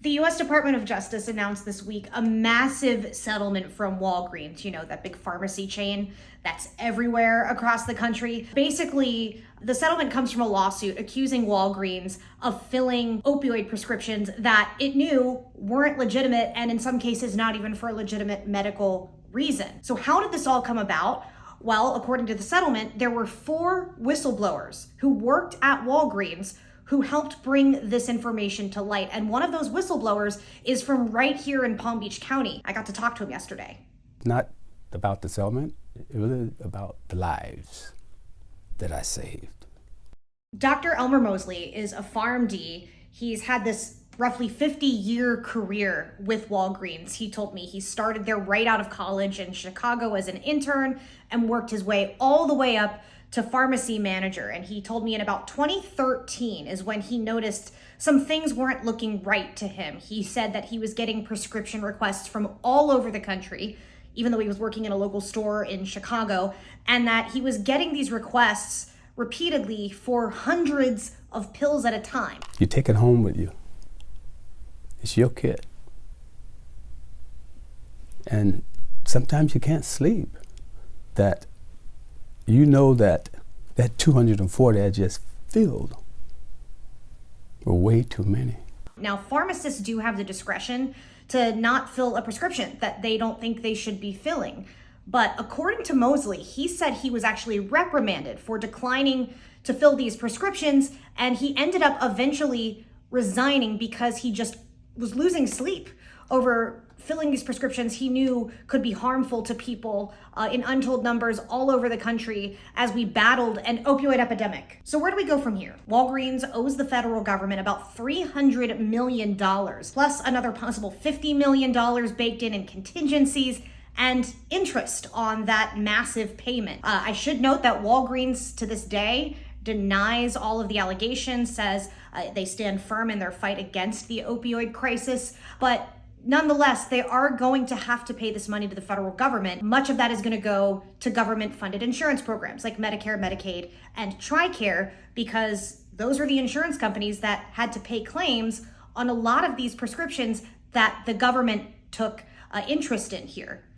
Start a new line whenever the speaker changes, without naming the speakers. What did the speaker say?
The U.S. Department of Justice announced this week a massive settlement from Walgreens, that big pharmacy chain that's everywhere across the country. Basically, the settlement comes from a lawsuit accusing Walgreens of filling opioid prescriptions that it knew weren't legitimate, and in some cases, not even for a legitimate medical reason. So how did this all come about? Well, according to the settlement, there were 4 whistleblowers who worked at Walgreens who helped bring this information to light. And one of those whistleblowers is from right here in Palm Beach County. I got to talk to him yesterday.
Not about the settlement, it was about the lives that I saved.
Dr. Elmer Mosley is a PharmD. He's had this roughly 50-year career with Walgreens. He told me he started there right out of college in Chicago as an intern and worked his way all the way up to pharmacy manager. And he told me in about 2013 is when he noticed some things weren't looking right to him. He said that he was getting prescription requests from all over the country, even though he was working in a local store in Chicago, and that he was getting these requests repeatedly for hundreds of pills at a time.
You take it home with you. It's your kit. And sometimes you can't sleep. That you know that 240 I just filled were way too many.
Now, pharmacists do have the discretion to not fill a prescription that they don't think they should be filling. But according to Mosley, he said he was actually reprimanded for declining to fill these prescriptions, and he ended up eventually resigning because he just was losing sleep over filling these prescriptions he knew could be harmful to people in untold numbers all over the country as we battled an opioid epidemic. So where do we go from here? Walgreens owes the federal government about $300 million, plus another possible $50 million baked in contingencies and interest on that massive payment. I should note that Walgreens to this day denies all of the allegations, says they stand firm in their fight against the opioid crisis, but nonetheless, they are going to have to pay this money to the federal government. Much of that is going to go to government-funded insurance programs like Medicare, Medicaid, and TRICARE, because those are the insurance companies that had to pay claims on a lot of these prescriptions that the government took interest in here.